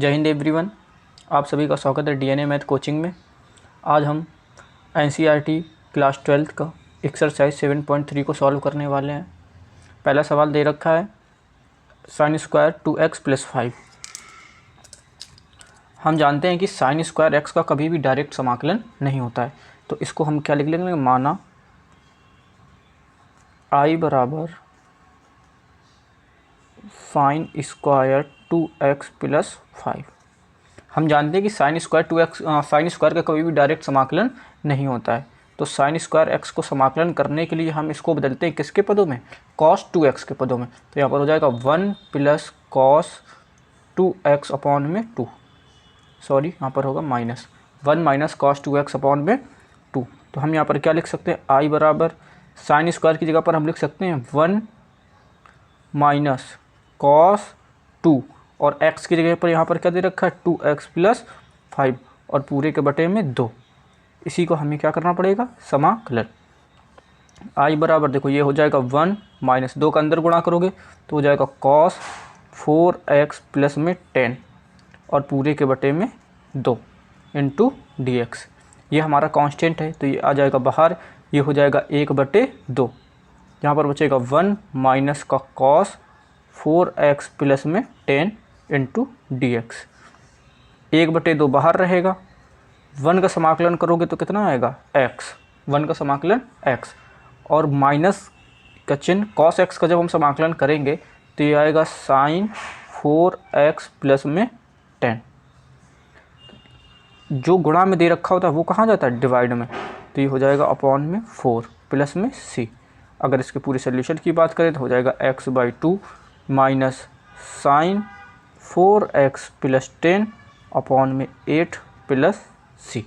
जय हिंद एवरीवन, आप सभी का स्वागत है डीएनए मैथ कोचिंग में। आज हम एनसीईआरटी क्लास 12 का एक्सरसाइज 7.3 को सॉल्व करने वाले हैं। पहला सवाल दे रखा है साइन स्क्वायर 2x + 5। हम जानते हैं कि साइन स्क्वायर x का कभी भी डायरेक्ट समाकलन नहीं होता है, तो इसको हम क्या लिख लेंगे, माना I बराबर साइन स्क्वायर 2x + 5। हम जानते हैं कि साइन स्क्वायर का कभी भी डायरेक्ट समाकलन नहीं होता है, तो साइन स्क्वायर x को समाकलन करने के लिए हम इसको बदलते हैं किसके पदों में, cos 2x के पदों में। तो यहाँ पर हो जाएगा 1 + cos 2x अपॉन में 2, सॉरी यहाँ पर होगा -1 - cos 2x अपॉन में 2। तो हम यहाँ पर क्या लिख सकते हैं, I बराबर साइन स्क्वायर की जगह पर हम लिख सकते हैं 1 - cos 2 और x की जगह पर यहाँ पर क्या दे रखा है 2x + 5 और पूरे के बटे में 2। इसी को हमें क्या करना पड़ेगा, समाकलन। I बराबर देखो ये हो जाएगा 1 - 2 का अंदर गुणा करोगे तो हो जाएगा cos 4x + में 10 और पूरे के बटे में 2 इंटू dx। ये हमारा कांस्टेंट है तो ये आ जाएगा बाहर, ये हो जाएगा 1/2। यहाँ पर बचेगा 1 - का cos 4x + में 10 इंटू dx। 1/2 बाहर रहेगा, 1 का समाकलन करोगे तो कितना आएगा x, 1 का समाकलन x और माइनस का चिन्ह cos x का जब हम समाकलन करेंगे तो ये आएगा sin 4x + में 10। जो गुणा में दे रखा होता है वो कहाँ जाता है, डिवाइड में, तो ये हो जाएगा अपॉन में 4 प्लस में c। अगर इसके पूरे सोल्यूशन की बात करें तो हो जाएगा x/2 minus sign 4x + 10 upon में 8 प्लस c।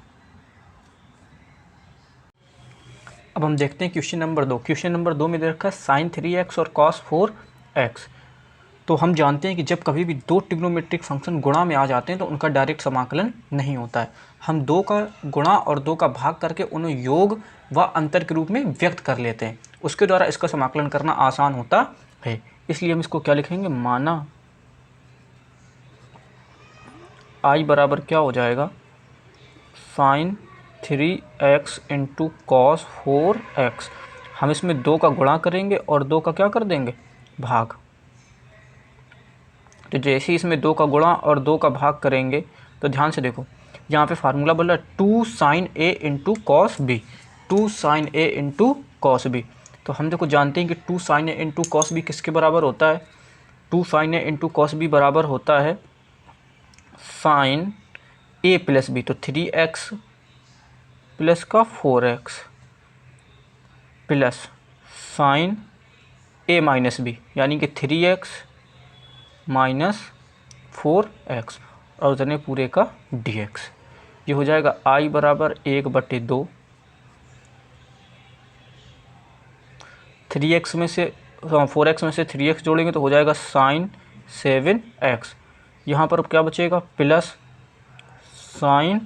अब हम देखते हैं क्वेश्चन नंबर 2। क्वेश्चन नंबर 2 में दे रखा है साइन 3x और cos 4x। तो हम जानते हैं कि जब कभी भी दो ट्रिग्नोमेट्रिक फंक्शन गुणा में आ जाते हैं तो उनका डायरेक्ट समाकलन नहीं होता है। हम 2 का गुणा और 2 का भाग करके उन्हें योग व अंतर के रूप में व्यक्त कर लेते हैं, उसके द्वारा इसका समाकलन करना आसान होता है। इसलिए हम इसको क्या लिखेंगे, माना I बराबर क्या हो जाएगा sign 3x into cos 4x। हम इसमें 2 का गुणा करेंगे और 2 का क्या कर देंगे, भाग। तो जैसे ही इसमें 2 का गुणा और 2 का भाग करेंगे तो ध्यान से देखो यहाँ पे फार्मूला बोला 2 sin a into cos b, 2 sin a into cos b. तो हम देखो जानते हैं कि 2 sin a into cos b किसके बराबर होता है, 2 sin a into cos b बराबर होता है sin a + b। तो 3x प्लस का 4x plus sin a - b यानी कि 3x - 4x और उतने पूरे का dx। ये हो जाएगा I बराबर 1/2, 3x में से 4x में से 3x जोड़ेंगे तो हो जाएगा sin 7x। यहाँ पर अब क्या बचेगा, plus sin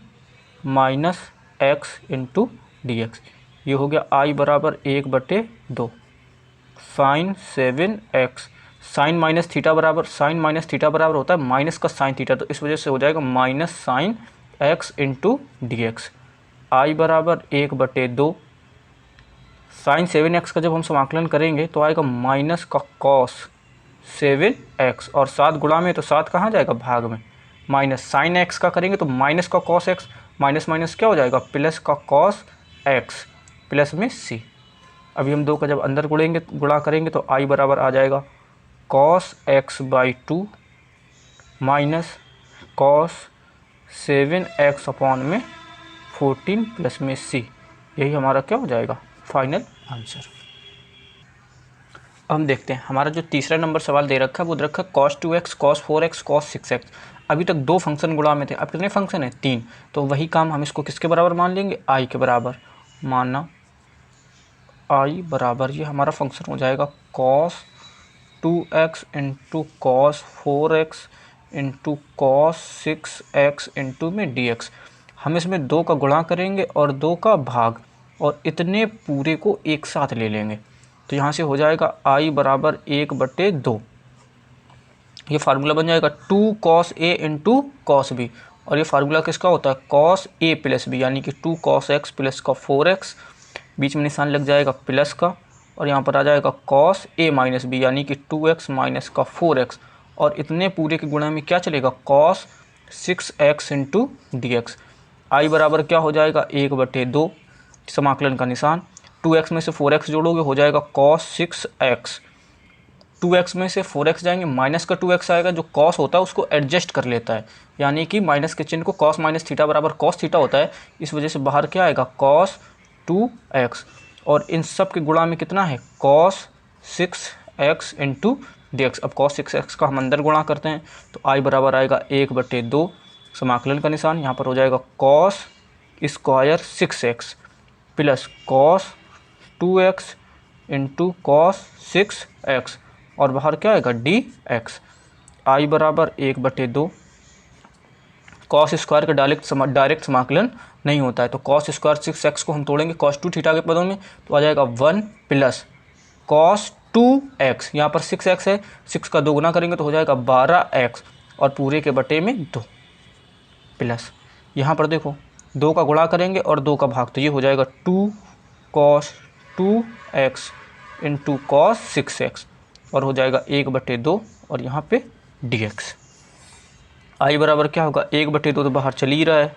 -x into dx। ये हो गया I बराबर 1/2 sin 7x। Sign minus theta बराबर होता है माइनस का साइन थीटा, तो इस वजह से हो जाएगा minus sine x into D x. I बराबर 1/2 साइन 7x का जब हम समाकलन करेंगे तो आएगा माइनस का कॉस 7x और 7 गुणा में तो 7 कहाँ जाएगा, भाग में। माइनस साइन x का करेंगे तो माइनस का कॉस x, माइनस माइनस क्या हो जाएगा, प्लस का कॉस x प्लस में c। अभी हम 2 का जब अंदर गुणा करेंगे तो i बराबर आ जाएगा cos x/2 minus cos 7x upon में 14 प्लस में c। यही हमारा क्या हो जाएगा, फाइनल आंसर। अब हम देखते हैं हमारा जो तीसरा नंबर सवाल दे रखा है वो दे रखा है cos 2x cos 4x cos 6x। अभी तक 2 फंक्शन गुणा में थे, अब कितने फंक्शन हैं, 3। तो वही काम हम इसको किसके बराबर मान लेंगे, i के बराबर। माना i बराबर ये हमारा फंक्शन हो जाएगा cos 2x into cos 4x into cos 6x into में dx। हम इसमें 2 का गुणा करेंगे और 2 का भाग और इतने पूरे को एक साथ ले लेंगे। तो यहाँ से हो जाएगा i बराबर 1/2 ये फार्मूला बन जाएगा 2 cos A into cos b, और ये फार्मूला किसका होता है cos A प्लस बी, यानी कि 2 cos x प्लस का 4x, बीच में निशान लग जाएगा प्लस का, और यहाँ पर आ जाएगा cos A माइनस बी यानी कि 2x माइनस का 4x, और इतने पूरे के गुणा में क्या चलेगा cos 6x into D x. I बराबर क्या हो जाएगा 1/2 समाकलन का निशान, 2x में से 4x जोड़ोगे हो जाएगा cos 6x, 2x में से 4x जाएंगे माइनस का 2x आएगा, जो cos होता है उसको एडजस्ट कर लेता है, यानी कि माइनस के चिन्ह को cos माइनस थीटा बराबर cos थीटा होता है, इस वजह से बाहर क्या आएगा cos 2x, और इन सब के गुणा में कितना है cos 6x into D x. अब cos 6x का हम अंदर गुणा करते हैं तो आई बराबर आएगा 1/2 समाकलन का निशान, यहाँ पर हो जाएगा cos square 6x plus cos 2x into cos 6x, और बाहर क्या आएगा डी एक्स। आई बराबर 1/2, कॉस स्क्वायर का डायरेक्ट समाकलन नहीं होता है, तो cos स्क्वायर 6x को हम तोड़ेंगे cos 2 थीटा के पदों में, तो आ जाएगा 1 प्लस cos 2x, यहाँ पर 6x है, 6 का 2 गुना करेंगे तो हो जाएगा 12x, और पूरे के बटे में 2 प्लस यहाँ पर देखो 2 का गुणा करेंगे और 2 का भाग, तो ये हो जाएगा 2 cos 2x into cos 6x, और हो जाएगा 1/2, और यहाँ पे dx। आई बराबर क्या होगा 1/2, तो बाहर चल ही रहा है,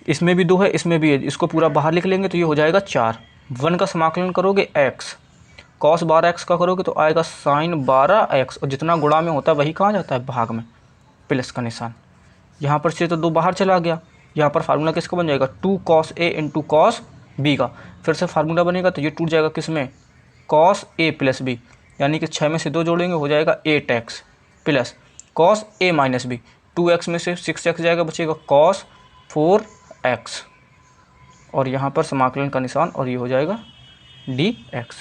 इसमें भी 2 है इसमें भी है, इसको पूरा बाहर लिख लेंगे तो ये हो जाएगा 4। 1 का समाकलन करोगे x, cos 12x का करोगे तो आएगा sin 12x, और जितना गुणा में होता है वही कहाँ जाता है भाग में, प्लस का निशान, यहाँ पर से तो 2 बाहर चला गया, यहाँ पर फार्मूला किसका बन जाएगा 2 cos A into cos B का, फिर से फार्मूला बनेगा तो ये टूट जाएगा किसमें cos A प्लस बी, यानी कि 6 में से 2 जोड़ेंगे हो जाएगा 8x plus cos A minus b, 2x में से 6x जाएगा बचेगा cos 4x, और यहाँ पर समाकलन का निशान, और ये हो जाएगा dx।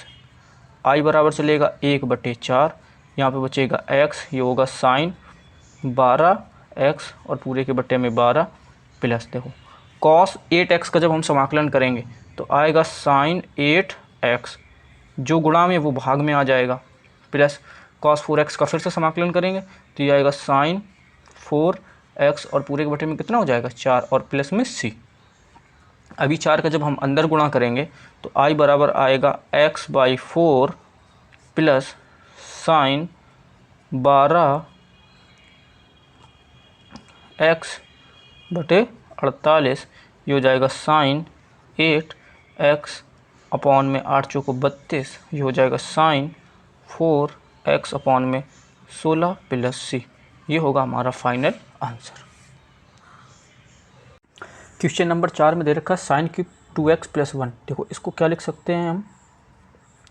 आई बराबर चलेगा 1/4, यहाँ पे बचेगा x, ये होगा sin 12x, और पूरे के बट्टे में 12 प्लस देखो cos 8x का जब हम समाकलन करेंगे तो आएगा sin 8x, जो गुणा में वो भाग में आ जाएगा, प्लस cos 4x का फिर से समाकलन करेंगे तो ये आएगा sin 4x, और पूरे के बटे में कितना हो जाएगा 4, और प्लस में c। अभी 4 का जब हम अंदर गुणा करेंगे तो i बराबर आएगा x/4 प्लस sin 12x/48, ये हो जाएगा sin 8x अपॉन में 8 चौको 32, ये हो जाएगा sin 4x अपॉन में 16 प्लस c, ये होगा हमारा फाइनल आंसर। क्वेश्चन नंबर 4 में दे रखा है साइन क्यूब 2x प्लस 1, देखो इसको क्या लिख सकते हैं हम,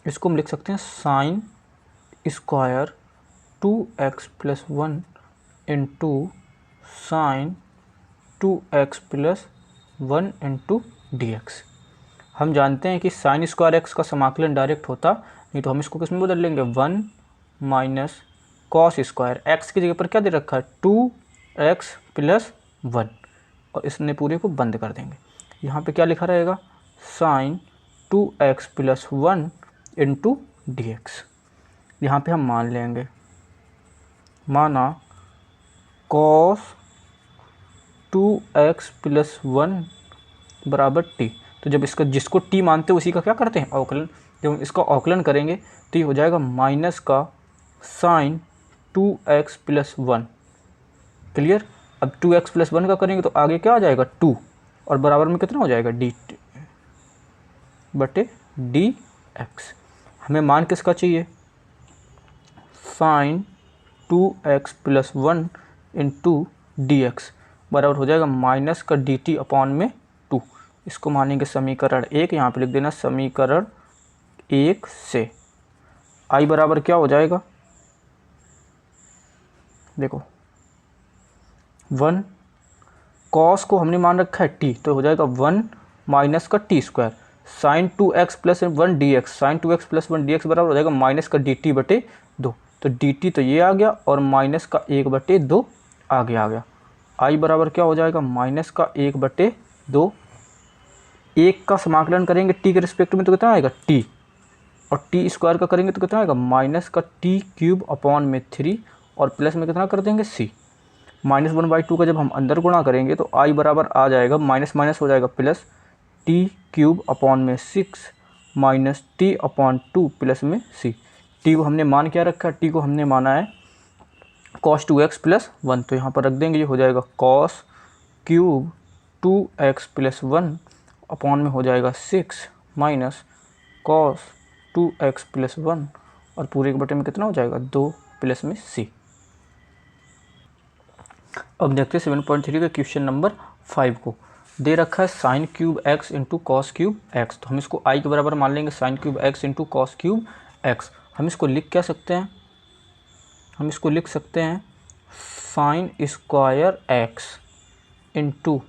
इसको हम लिख सकते हैं sine square 2x plus 1 into sine 2x plus 1 into D x. हम जानते हैं कि साइन स्क्वायर x का समाकलन डायरेक्ट होता, नहीं तो हम इसको किस में बदल लेंगे 1 माइनस कॉस स्क्वायर, x की जगह पर क्या दे रखा है 2x प्लस 1, और इसने पूरे को बंद कर देंगे। यहाँ पे क्या लिखा रहेगा sine 2x plus 1 into D x. यहाँ पर हम मान लेंगे, माना कॉस 2x प्लस 1 बराबर t, तो जब इसका जिसको t मानते हैं उसी का क्या करते हैं अवकलन, जब हम इसका अवकलन करेंगे तो ये हो जाएगा माइनस का साइन 2x प्लस 1, क्लियर। अब 2x प्लस 1 का करेंगे तो आगे क्या आ जाएगा 2, और बराबर में कितना हो जाएगा डी एक्स। हमें मान किसका चाहिए sine 2x plus 1 into D x बराबर हो जाएगा माइनस का डी टी अपॉन में 2, इसको मानेंगे समीकरण 1, यहाँ पे लिख देना समीकरण 1 से आई बराबर क्या हो जाएगा, देखो 1 कॉस को हमने मान रखा है t, तो हो जाएगा 1 माइनस का t square sine 2x plus 1 d x, sine 2x plus 1 d x बराबर हो जाएगा माइनस का डी टी बटे 2, तो डी टी तो ये आ गया और माइनस का 1/2 आगे आ गया। आई बराबर क्या हो जाएगा माइनस का 1/2, 1 का समाकलन करेंगे टी के रिस्पेक्ट में तो कितना आएगा टी, और टी स्क्वायर का करेंगे तो कितना आएगा माइनस का टी क्यूब अपॉन में 3, और प्लस में कितना कर देंगे c। -1/2 का जब हम अंदर गुणा करेंगे तो i बराबर आ जाएगा माइनस माइनस हो जाएगा plus t³/6 minus t/2 plus में c। t को हमने मान क्या रखा है, t को हमने माना है cos 2x + 1, तो यहाँ पर रख देंगे, ये हो जाएगा cos³ 2x + 1 अपॉन में हो जाएगा 6 माइनस cos 2x + 1 और पूरे के बटे में कितना हो जाएगा 2 प्लस में c। अब देखते हैं 7.3 के क्वेश्चन नंबर 5 को। दे रखा है sin³ x × cos³ x, तो हम इसको i के बराबर मान लेंगे sin³ x × cos³ x। हम इसको लिख क्या सकते हैं, हम इसको लिख सकते हैं sin² x ×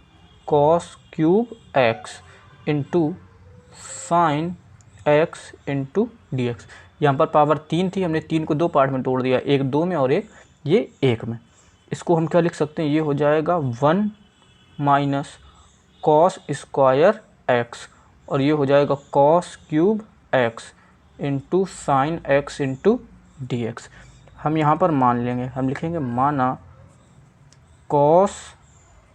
cos³ x × sin x × dx। यहाँ पर पावर 3 थी, हमने 3 को 2 पार्ट में तोड़ दिया, एक 2 में और एक ये 1 में। इसको हम क्या लिख सकते हैं, ये हो जाएगा 1 माइनस cos² x और ये हो जाएगा cos³ x × sin x × dx। हम यहाँ पर मान लेंगे, हम लिखेंगे माना cos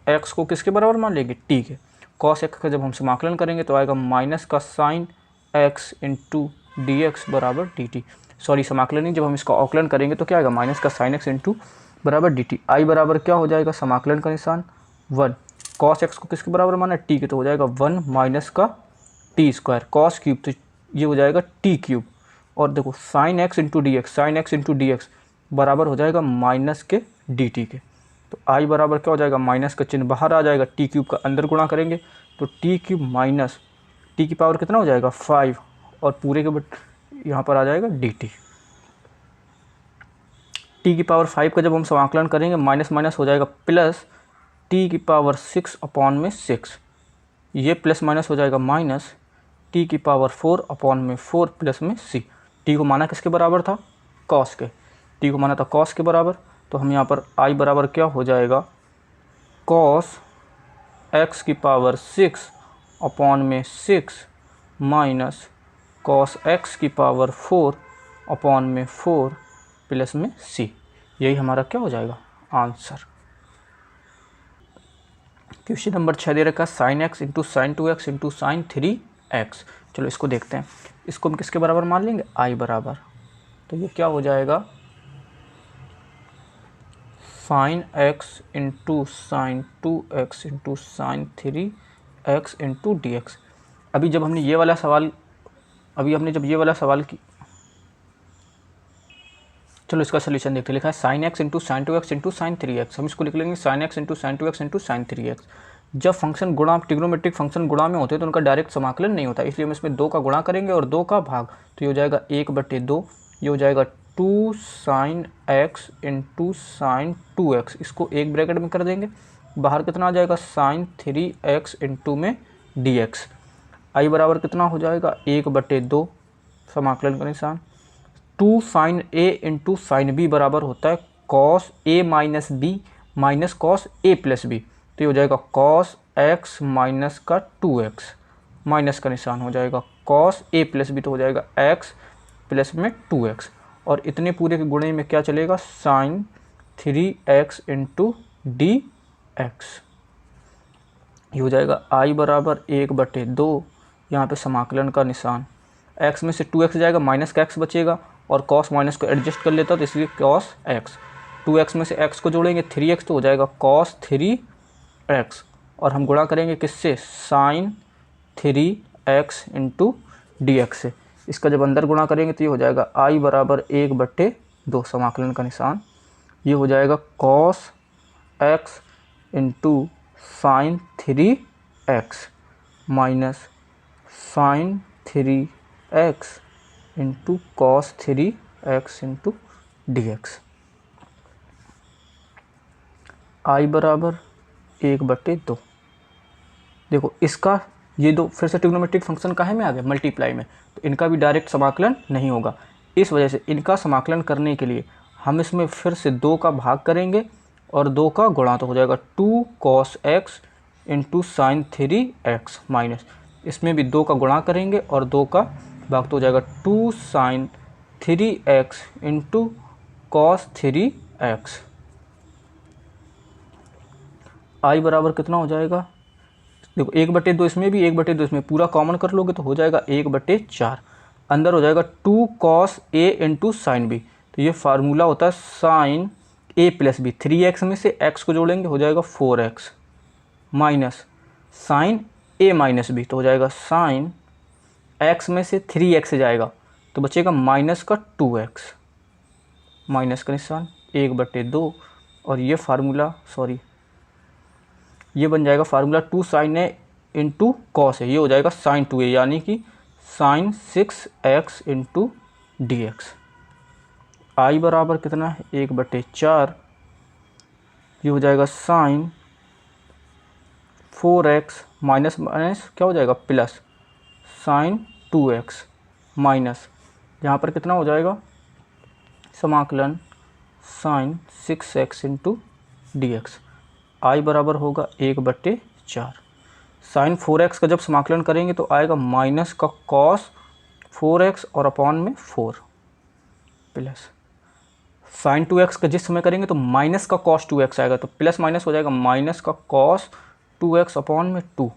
x को किसके बराबर मान लेंगे, t के। cos x का जब हम समाकलन करेंगे तो आएगा माइनस का sin x × dx बराबर dt। सॉरी समाकलन नहीं, जब हम इसका अवकलन करेंगे तो क्या आएगा माइनस का sin x × बराबर dt। i बराबर क्या हो जाएगा, समाकलन का निशान 1। cos x को किसके बराबर माना है, t के, तो हो जाएगा 1 माइनस का t² cos³ तो ये हो जाएगा t³ और देखो sin x × dx, sin x × dx बराबर हो जाएगा माइनस के dt के। तो i बराबर क्या हो जाएगा, माइनस का चिन्ह बाहर आ जाएगा, t³ का अंदर गुणा करेंगे तो t³ माइनस t की पावर कितना हो जाएगा 5 और पूरे के यहाँ पर आ जाएगा dt। t की पावर 5 का जब हम समाकलन करेंगे माइनस माइनस हो जाएगा प्लस t की पावर 6 अपॉन में 6, ये प्लस माइनस हो जाएगा माइनस t की पावर 4 अपॉन में 4 प्लस में c। t को माना किसके बराबर था, cos के, t को माना था cos के बराबर, तो हम यहाँ पर i बराबर क्या हो जाएगा cos x की पावर 6 अपॉन में 6 माइनस cos x की पावर 4 अपॉन में 4 प्लस में c। यही हमारा क्या हो जाएगा आंसर। क्वेश्चन नंबर 6 दे रखा है sin x × sin 2x × sin 3x। चलो इसको देखते हैं, इसको हम किसके बराबर मान लेंगे, i बराबर, तो ये क्या हो जाएगा sin x × sin 2x × sin 3x × dx। अभी जब हमने ये वाला सवाल, जब ये वाला सवाल की, चलो इसका सोल्यूशन देखते हैं। लिखा है sin x × sin 2x × sin 3x, हम इसको लिख लेंगे sin x × sin 2x × sin 3x। जब फंक्शन गुणा, ट्रिग्नोमेट्रिक फंक्शन गुणा में होते हैं तो उनका डायरेक्ट समाकलन नहीं होता, इसलिए हम इसमें 2 का गुणा करेंगे और 2 का भाग, तो ये हो जाएगा 1/2, ये हो जाएगा 2 sin x × sin 2x, इसको एक ब्रैकेट में कर देंगे, बाहर कितना आ जाएगा sin 3x × में dx। i बराबर कितना हो जाएगा 1/2 समाकलन का निशान 2 sin a × sin b बराबर होता है cos a minus b minus cos a plus b, तो ये हो जाएगा cos x माइनस का 2x, माइनस का निशान हो जाएगा cos a प्लस b, तो हो जाएगा x प्लस में 2x और इतने पूरे के गुणे में क्या चलेगा sin 3x × dx। ये हो जाएगा i बराबर 1/2, यहाँ पे समाकलन का निशान, x में से 2x जाएगा, माइनस का x बचेगा और cos माइनस को एडजस्ट कर लेता तो इसलिए cos x, 2x में से x को जोड़ेंगे 3x, तो हो जाएगा cos 3x और हम गुणा करेंगे किससे, sin 3x × dx से। इसका जब अंदर गुणा करेंगे तो ये हो जाएगा i बराबर 1/2 समाकलन का निशान, ये हो जाएगा cos x × sin 3x minus sin 3x × cos 3x × dx। i बराबर 1/2। देखो इसका ये दो फिर से ट्रिग्नोमेट्रिक फंक्शन काहे में आ गए, मल्टीप्लाई में, तो इनका भी डायरेक्ट समाकलन नहीं होगा। इस वजह से इनका समाकलन करने के लिए हम इसमें फिर से 2 का भाग करेंगे और 2 का गुणा, तो हो जाएगा 2 cos x × sin 3x minus, इसमें भी 2 का गुणा करेंगे और 2 का भाग, तो हो जाएगा 2 sin 3x × cos x. I बराबर कितना हो जाएगा, देखो 1/2 इसमें भी 1/2 इसमें, पूरा कॉमन कर लोगे तो हो जाएगा 1/4। अंदर हो जाएगा 2 cos a into sine B. तो ये फार्मूला होता है sign a plus B. 3x में से x को जोड़ेंगे हो जाएगा 4x minus sine a minus b, तो हो जाएगा साइन x में से 3x जाएगा तो बचेगा माइनस का 2x, माइनस का निशान 1/2। और ये फार्मूला ये बन जाएगा formula 2 sin a into cos है, ये हो जाएगा साइन 2a यानी कि sine 6x into D x. I बराबर कितना है 1/4, ये हो जाएगा साइन 4x माइनस माइनस क्या हो जाएगा प्लस साइन 2x माइनस, यहाँ पर कितना हो जाएगा समाकलन sine 6x into D x. I बराबर होगा 1/4। साइन 4x का जब समाकलन करेंगे तो आएगा माइनस का कॉस 4x और अपॉन में 4 प्लस साइन 2x का जिस समय करेंगे तो माइनस का कॉस 2x आएगा, तो प्लस माइनस हो जाएगा माइनस का कॉस 2x अपॉन में 2,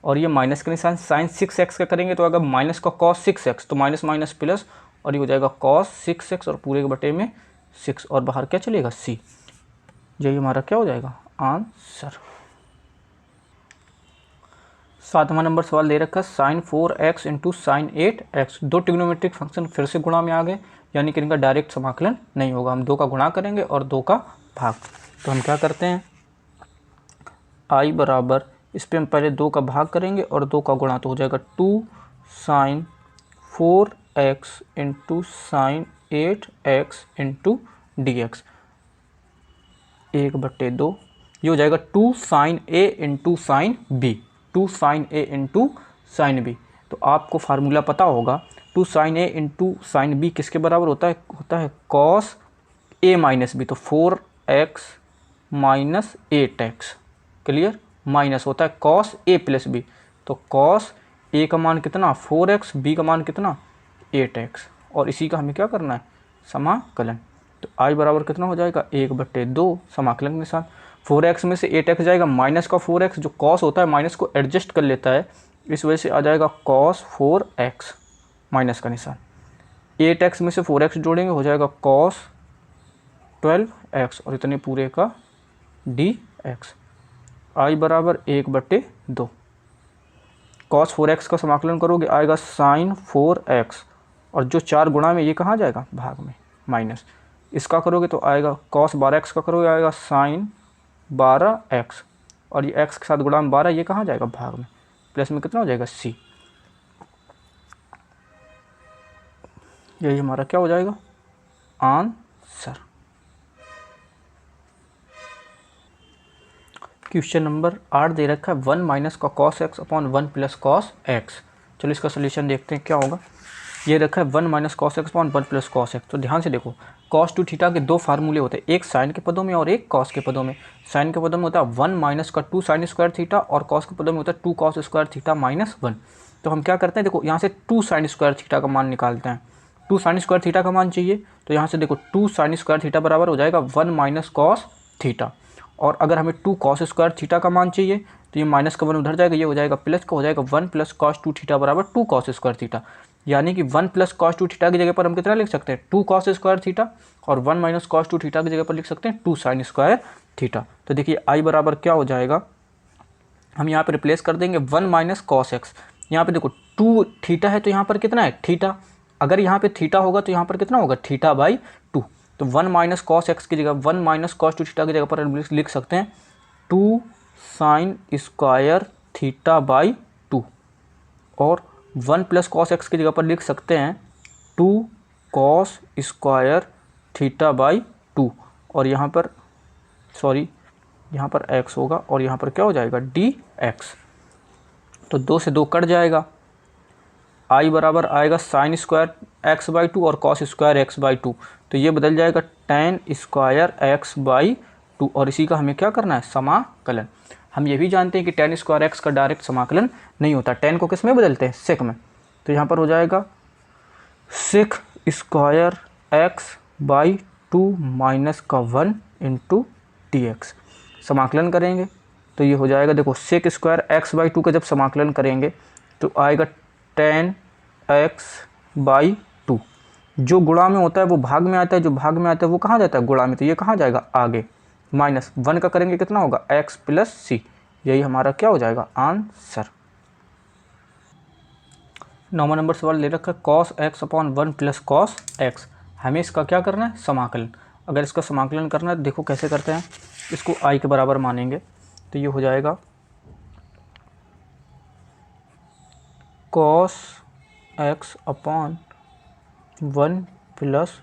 और ये माइनस के निशान साइन 6x का करेंगे तो अगर माइनस का कॉस 6x तो माइनस माइनस प्लस, और ये हो जाएगा कॉस 6x और पूरे के बटे में 6, और बाहर क्या चलेगा c। यही हमारा क्या हो जाएगा आंसर। 7वां नंबर सवाल दे रखा है sign 4x into sine 8x। दो ट्रिग्नोमेट्रिक फंक्शन फिर से गुणा में आ गए, यानी कि इनका डायरेक्ट समाकलन नहीं होगा, हम 2 का गुणा करेंगे और 2 का भाग। तो हम क्या करते हैं आई बराबर, इस पर हम पहले 2 का भाग करेंगे और 2 का गुणा, तो हो जाएगा 2 sine 4x into sine 8x into D x 1/2। ये हो जाएगा 2 sine a into sine b, 2 sine a into sine B. तो आपको फार्मूला पता होगा 2 sine a into sine b किसके बराबर होता है कॉस a माइनस बी, तो 4x minus 8x clear, minus होता है कॉस a प्लस बी, तो कॉस a का मान कितना 4x, b का मान कितना 8x, और इसी का हमें क्या करना है समाकलन। तो आई बराबर कितना हो जाएगा 1/2 समाकलन के निशान 4x में से 8x जाएगा, माइनस का 4x जो कॉस होता है माइनस को एडजस्ट कर लेता है, इस वजह से आ जाएगा कॉस 4x माइनस का निशान, 8x में से 4x जोड़ेंगे हो जाएगा कॉस 12x और इतने पूरे का dx। आई बराबर 1/2। कॉस 4x का समाकलन करोगे आएगा साइन 4x, और जो 4 गुणा में ये कहाँ जाएगा भाग में माइनस, इसका करोगे तो आएगा कॉस 12x का करोगे आएगा साइन 12x, और ये x के साथ गुणा में 12 ये कहाँ जाएगा भाग में, प्लस में कितना हो जाएगा c। यही हमारा क्या हो जाएगा आंसर। क्वेश्चन नंबर 8 दे रखा है 1 माइनस का cos x upon 1 plus cos x। चलो इसका सोल्यूशन देखते हैं क्या होगा। ये रखा है 1 minus cos x upon 1 plus cos x. तो ध्यान से देखो कॉस 2 थीटा के 2 फार्मूले होते हैं, एक साइन के पदों में और एक कॉस के पदों में। साइन के पदों में होता है 1 माइनस का 2 साइन स्क्वायर थीटा, और कॉस के पदों में होता है 2 कॉस स्क्वायर थीटा माइनस 1। तो हम क्या करते हैं, देखो यहाँ से 2 साइन स्क्वायर थीटा का मान निकालते हैं। 2 साइन स्क्वायर थीटा का मान चाहिए, तो यहाँ से देखो 2 साइन स्क्वायर थीटा बराबर हो जाएगा 1 माइनस कॉस थीटा, और अगर हमें 2 कॉस स्क्वायर थीटा का मान चाहिए तो ये माइनस का 1 उधर जाएगा, ये हो जाएगा प्लस का, हो जाएगा 1 प्लस कॉस 2 थीटा बराबर 2 कॉस स्क्वायर थीटा। यानी कि 1 प्लस कॉस 2 थीटा की जगह पर हम कितना लिख सकते हैं 2 कॉस स्क्वायर थीटा, और 1 माइनस कॉस 2 थीटा की जगह पर लिख सकते हैं 2 साइन स्क्वायर थीटा। तो देखिए आई बराबर क्या हो जाएगा, हम यहाँ पर रिप्लेस कर देंगे 1 माइनस कॉस एक्स। यहाँ पे देखो 2 थीटा है तो यहाँ पर कितना है थीटा, अगर यहाँ पे थीटा होगा तो यहाँ पर कितना होगा थीटा बाई 2। तो 1 माइनस कॉस एक्स की जगह 1 माइनस कॉस 2 थीटा की जगह पर हम लिख सकते हैं 2 साइन स्क्वायर थीटा बाई 2, और 1 प्लस कॉस एक्स की जगह पर लिख सकते हैं 2 कॉस स्क्वायर थीटा बाई 2, और यहाँ पर यहाँ पर x होगा और यहाँ पर क्या हो जाएगा dx। तो 2 से 2 कट जाएगा, आई बराबर आएगा साइन स्क्वायर एक्स बाई 2 और कॉस स्क्वायर एक्स बाई 2, तो ये बदल जाएगा टेन स्क्वायर एक्स बाई 2, और इसी का हमें क्या करना है समाकलन। हम ये भी जानते हैं कि टेन स्क्वायर एक्स का डायरेक्ट समाकलन नहीं होता, टेन को किस में बदलते हैं सेक में। तो यहाँ पर हो जाएगा sec square x by 2 minus का 1 इंटू डी एक्स। समाकलन करेंगे तो ये हो जाएगा, देखो सेक स्क्वायर एक्स बाई 2 का जब समाकलन करेंगे तो आएगा 10x/2। जो गुणा में होता है वो भाग में आता है, जो भाग में आता है वो कहाँ जाता है, गुणा में, तो ये कहाँ जाएगा, आगे। माइनस 1 का करेंगे कितना होगा, x प्लस सी। यही हमारा क्या हो जाएगा, आंसर। 9वां नंबर सवाल ले रखा है cos x upon 1 plus cos x. हमें इसका क्या करना है, समाकलन। अगर इसका समाकलन करना है देखो कैसे करते हैं, इसको i के बराबर मानेंगे तो ये हो जाएगा cos x upon 1 plus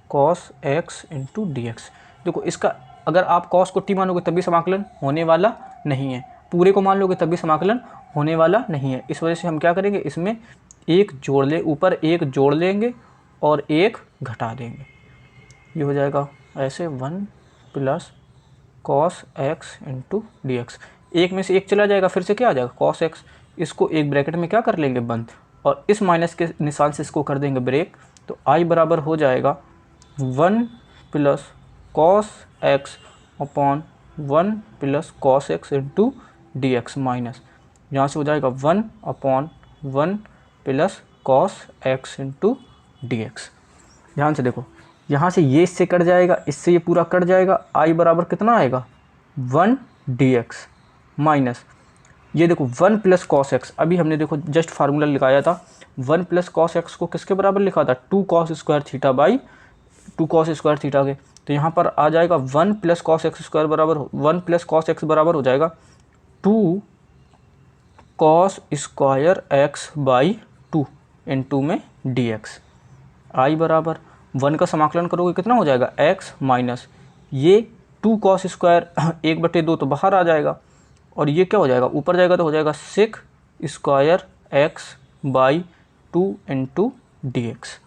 cos x into D x. देखो इसका अगर आप cos को t मानोगे तभी समाकलन होने वाला नहीं है, पूरे को मान लोगे तभी समाकलन होने वाला नहीं है। इस वजह से हम क्या करेंगे, इसमें एक जोड़ ले, ऊपर एक जोड़ लेंगे और एक घटा देंगे। ये हो जाएगा ऐसे 1 plus cos x into D x. एक में से एक चला जाएगा, फिर से क्या आ जाएगा, कॉस एक्स। इसको एक ब्रैकेट में क्या कर लेंगे, बंद, और इस माइनस के निशान से इसको कर देंगे ब्रेक। तो आई बराबर हो जाएगा 1 plus cos x upon 1 plus cos x into D x, minus यहाँ से हो जाएगा 1 upon 1 plus cos x into D x. ध्यान से देखो, यहाँ से ये इससे कट जाएगा, इससे ये पूरा कट जाएगा। आई बराबर कितना आएगा, 1 डी एक्स माइनस ये देखो 1 प्लस कॉस एक्स। अभी हमने देखो जस्ट फार्मूला लिखाया था, 1 प्लस कॉस एक्स को किसके बराबर लिखा था, 2 cos square theta by 2 cos square theta के। तो यहाँ पर आ जाएगा 1 प्लस कॉस एक्स स्क्वायर बराबर 1 प्लस कॉस एक्स बराबर हो जाएगा 2 cos square x by 2 into में डी एक्स। आई बराबर 1 का समाकलन करोगे कितना हो जाएगा, x माइनस ये 2 कॉस स्क्वायर 1/2 तो बाहर आ जाएगा, और ये क्या हो जाएगा, ऊपर जाएगा तो हो जाएगा 6 square x by 2 into D x.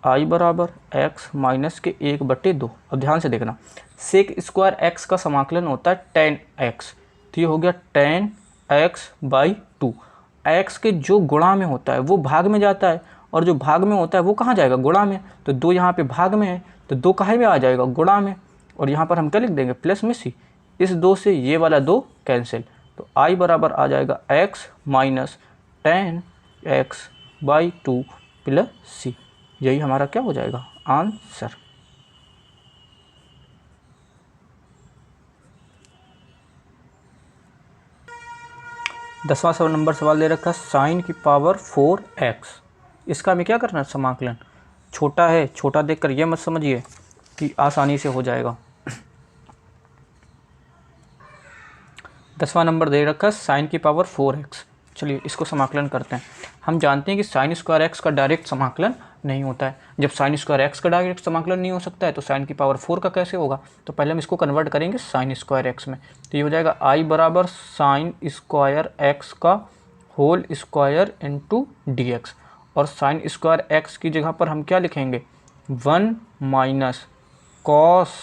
I बराबर x माइनस के 1/2। अब ध्यान से देखना, सेक स्क्वायर x का समाकलन होता है 10x, तो ये हो गया 10x बाई 2। x के जो गुणा में होता है वो भाग में जाता है, और जो भाग में होता है वो कहाँ जाएगा, गुणा में। तो 2 यहाँ पे भाग में है तो 2 काहे में आ जाएगा, गुणा में, और यहाँ पर हम क्या लिख देंगे, प्लस में सी। इस 2 से ये वाला 2 कैंसिल, तो आई बराबर आ जाएगा x minus 10x by 2 plus C. यही हमारा क्या हो जाएगा, आंसर। दसवां नंबर सवाल दे रखा है साइन की पावर 4x। इसका हमें क्या करना है, समाकलन। छोटा है, छोटा देखकर ये मत समझिए कि आसानी से हो जाएगा। 10वां नंबर दे रखा है साइन की पावर 4x। चलिए इसको समाकलन करते हैं। हम जानते हैं कि साइन स्क्वायर एक्स का डायरेक्ट समाकलन नहीं होता है। जब साइन स्क्वायर एक्स का डायरेक्ट समाकलन नहीं हो सकता है तो साइन की पावर 4 का कैसे होगा। तो पहले हम इसको कन्वर्ट करेंगे साइन स्क्वायर एक्स में। तो ये हो जाएगा आई बराबर साइन स्क्वायर एक्स का whole square into D x, और साइन स्क्वायर एक्स की जगह पर हम क्या लिखेंगे, 1 माइनस कॉस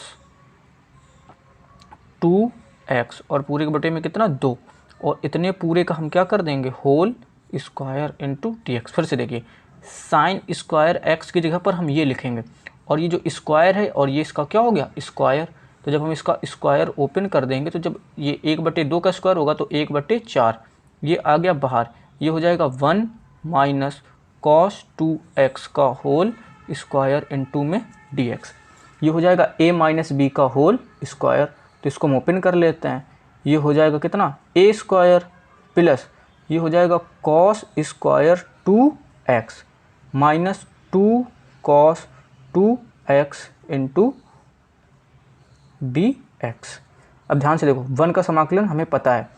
2x, और पूरे के बटे में कितना 2, और इतने पूरे का हम क्या कर देंगे, whole square into D x. फिर से देखिए, साइन स्क्वायर एक्स की जगह पर हम ये लिखेंगे, और ये जो स्क्वायर है और ये इसका क्या हो गया, स्क्वायर। तो जब हम इसका स्क्वायर ओपन कर देंगे तो जब ये 1/2 का स्क्वायर होगा तो 1/4 ये आ गया बाहर। ये हो जाएगा 1 माइनस कॉस 2x का होल स्क्वायर इंटू में डी एक्स। ये हो जाएगा a माइनस बी का होल स्क्वायर। तो इसको हम ओपन कर लेते हैं। ये हो जाएगा कितना, a स्क्वायर प्लस ये हो जाएगा cos square 2x minus 2 cos 2x into D x. अब ध्यान से देखो, 1 का समाकलन हमें पता है,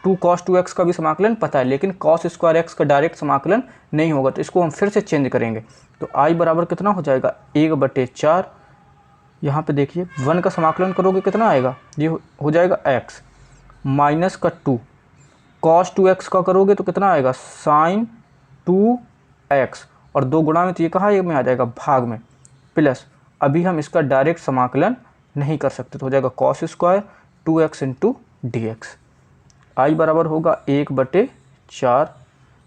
2 cos 2x का भी समाकलन पता है, लेकिन cos स्क्वायर एक्स का डायरेक्ट समाकलन नहीं होगा। तो इसको हम फिर से चेंज करेंगे। तो आई बराबर कितना हो जाएगा, 1/4। यहाँ पे देखिए 1 का समाकलन करोगे कितना आएगा, ये हो जाएगा x माइनस का 2 cos 2x का करोगे तो कितना आएगा, साइन 2x, और 2 गुणा में तो ये कहाँ में आ जाएगा, भाग में, प्लस अभी हम इसका डायरेक्ट समाकलन नहीं कर सकते तो हो जाएगा cos square 2x into D x. I बराबर होगा 1/4,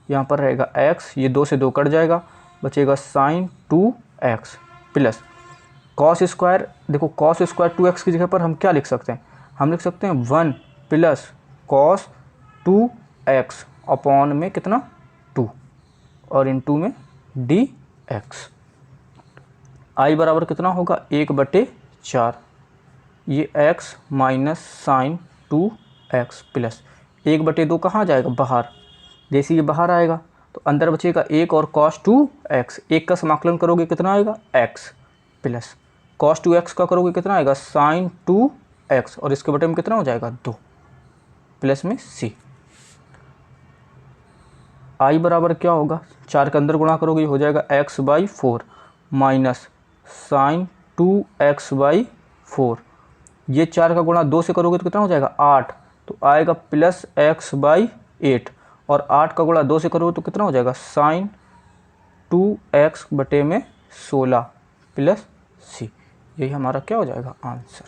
यहाँ पर रहेगा x, ये 2 से 2 कट जाएगा, बचेगा sine 2x plus cos square, देखो कॉस स्क्वायर 2x की जगह पर हम क्या लिख सकते हैं, हम लिख सकते हैं 1 प्लस कॉस 2x अपॉन में कितना 2 और इनटू में dx। आई बराबर कितना होगा 1/4, ये x minus sign 2x plus 1/2 कहाँ जाएगा बाहर, जैसे ये बाहर आएगा तो अंदर बचेगा 1 और cos 2x, एक का समाकलन करोगे कितना आएगा x प्लस cos 2x का करोगे कितना आएगा साइन 2x और इसके बटे में कितना हो जाएगा 2 प्लस में c। आई बराबर क्या होगा 4 के अंदर गुणा करोगे हो जाएगा x/4 माइनस साइन 2x/4, ये 4 का गुणा 2 से करोगे तो कितना हो जाएगा 8, तो आएगा प्लस x/8 और 8 का गुणा 2 से करोगे तो कितना हो जाएगा साइन 2x बटे में 16 प्लस c। यही हमारा क्या हो जाएगा आंसर।